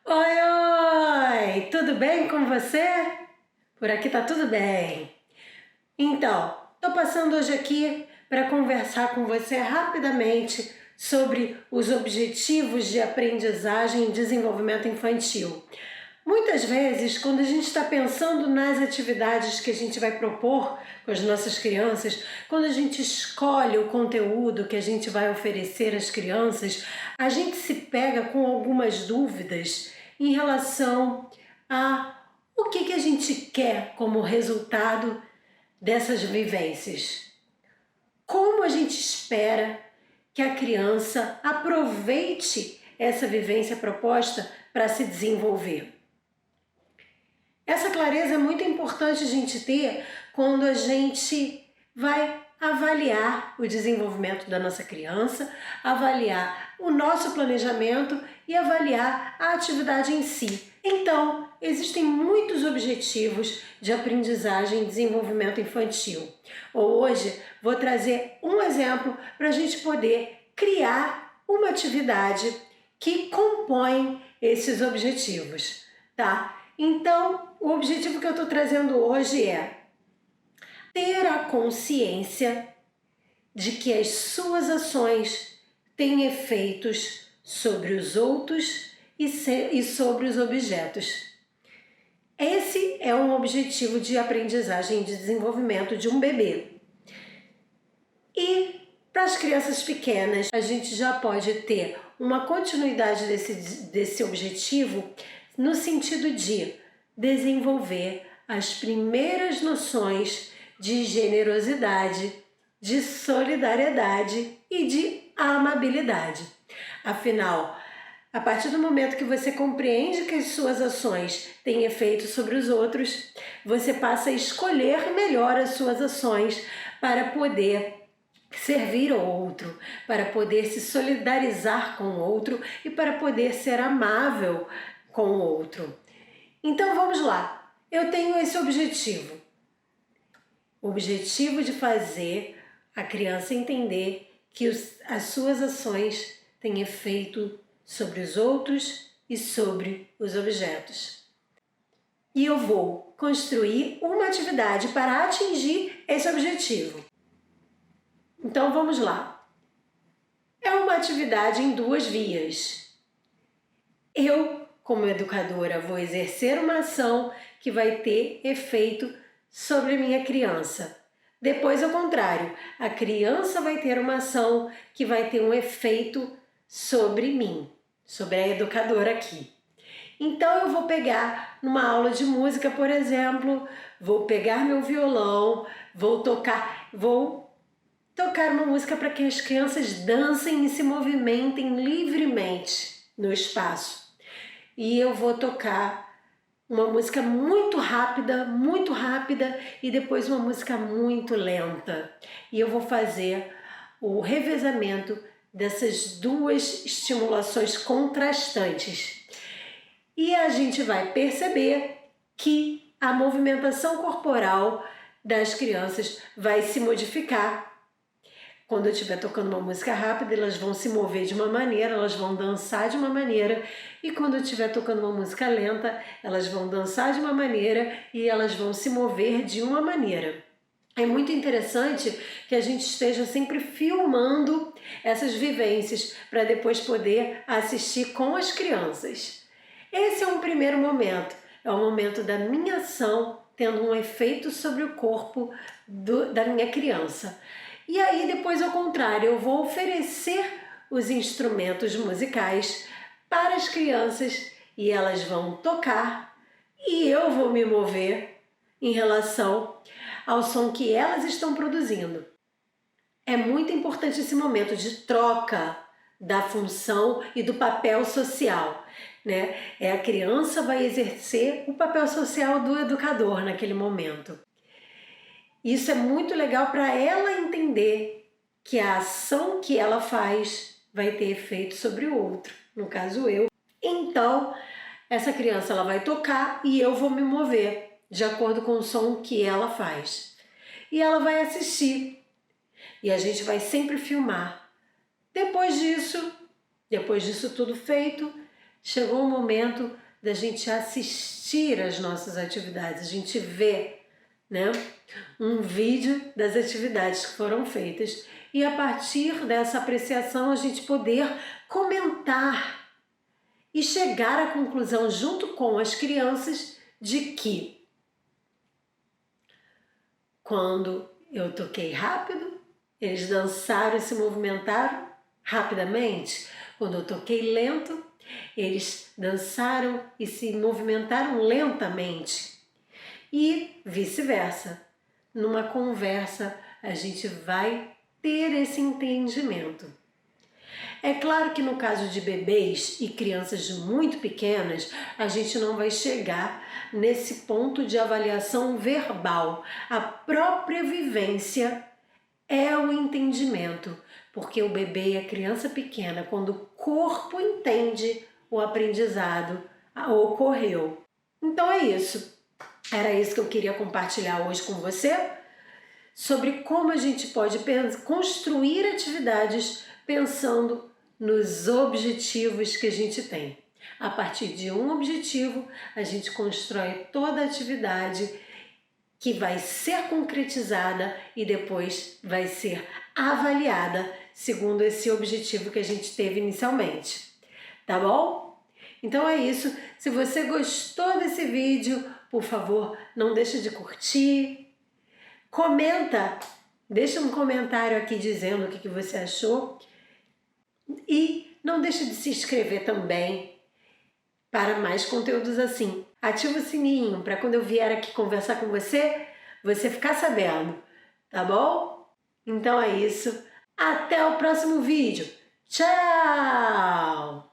Oi, oi! Tudo bem com você? Por aqui tá tudo bem. Então, tô passando hoje aqui para conversar com você rapidamente sobre os objetivos de aprendizagem e desenvolvimento infantil. Muitas vezes, quando a gente está pensando nas atividades que a gente vai propor com as nossas crianças, quando a gente escolhe o conteúdo que a gente vai oferecer às crianças, a gente se pega com algumas dúvidas em relação a o que a gente quer como resultado dessas vivências. Como a gente espera que a criança aproveite essa vivência proposta para se desenvolver? Essa clareza é muito importante a gente ter quando a gente vai avaliar o desenvolvimento da nossa criança, avaliar o nosso planejamento e avaliar a atividade em si. Então, existem muitos objetivos de aprendizagem e desenvolvimento infantil. Hoje vou trazer um exemplo para a gente poder criar uma atividade que compõe esses objetivos, tá? Então, o objetivo que eu estou trazendo hoje é ter a consciência de que as suas ações têm efeitos sobre os outros e sobre os objetos. Esse é um objetivo de aprendizagem e de desenvolvimento de um bebê. E para as crianças pequenas, a gente já pode ter uma continuidade desse objetivo no sentido de desenvolver as primeiras noções de generosidade, de solidariedade e de amabilidade. Afinal, a partir do momento que você compreende que as suas ações têm efeito sobre os outros, você passa a escolher melhor as suas ações para poder servir ao outro, para poder se solidarizar com o outro e para poder ser amável com o outro. Então vamos lá, eu tenho esse objetivo. O objetivo de fazer a criança entender que as suas ações têm efeito sobre os outros e sobre os objetos. E eu vou construir uma atividade para atingir esse objetivo. Então vamos lá. É uma atividade em duas vias. Eu, como educadora, vou exercer uma ação que vai ter efeito sobre a minha criança. Depois, ao contrário, a criança vai ter uma ação que vai ter um efeito sobre mim, sobre a educadora aqui. Então eu vou pegar numa aula de música, por exemplo, vou pegar meu violão, vou tocar uma música para que as crianças dancem e se movimentem livremente no espaço. E eu vou tocar uma música muito rápida e depois uma música muito lenta. E eu vou fazer o revezamento dessas duas estimulações contrastantes. E a gente vai perceber que a movimentação corporal das crianças vai se modificar. Quando eu estiver tocando uma música rápida, elas vão se mover de uma maneira, elas vão dançar de uma maneira. E quando eu estiver tocando uma música lenta, elas vão dançar de uma maneira e elas vão se mover de uma maneira. É muito interessante que a gente esteja sempre filmando essas vivências para depois poder assistir com as crianças. Esse é um primeiro momento, é o momento da minha ação tendo um efeito sobre o corpo da minha criança. E aí depois, ao contrário, eu vou oferecer os instrumentos musicais para as crianças e elas vão tocar e eu vou me mover em relação ao som que elas estão produzindo. É muito importante esse momento de troca da função e do papel social, né? A criança vai exercer o papel social do educador naquele momento. Isso é muito legal para ela entender que a ação que ela faz vai ter efeito sobre o outro, no caso eu. Então, essa criança ela vai tocar e eu vou me mover de acordo com o som que ela faz. E ela vai assistir. E a gente vai sempre filmar. Depois disso tudo feito, chegou o momento da gente assistir às nossas atividades, a gente vê, né, um vídeo das atividades que foram feitas e a partir dessa apreciação a gente poder comentar e chegar à conclusão junto com as crianças de que quando eu toquei rápido, eles dançaram e se movimentaram rapidamente. Quando eu toquei lento, eles dançaram e se movimentaram lentamente. E vice-versa. Numa conversa, a gente vai ter esse entendimento. É claro que no caso de bebês e crianças muito pequenas, a gente não vai chegar nesse ponto de avaliação verbal. A própria vivência é o entendimento, porque o bebê e a criança pequena, quando o corpo entende, o aprendizado ocorreu. Então é isso. Era isso que eu queria compartilhar hoje com você, sobre como a gente pode construir atividades pensando nos objetivos que a gente tem. A partir de um objetivo, a gente constrói toda a atividade que vai ser concretizada e depois vai ser avaliada segundo esse objetivo que a gente teve inicialmente. Tá bom? Então é isso. Se você gostou desse vídeo, por favor, não deixe de curtir. Comenta, deixa um comentário aqui dizendo o que você achou. E não deixe de se inscrever também para mais conteúdos assim. Ativa o sininho para quando eu vier aqui conversar com você, você ficar sabendo, tá bom? Então é isso. Até o próximo vídeo. Tchau!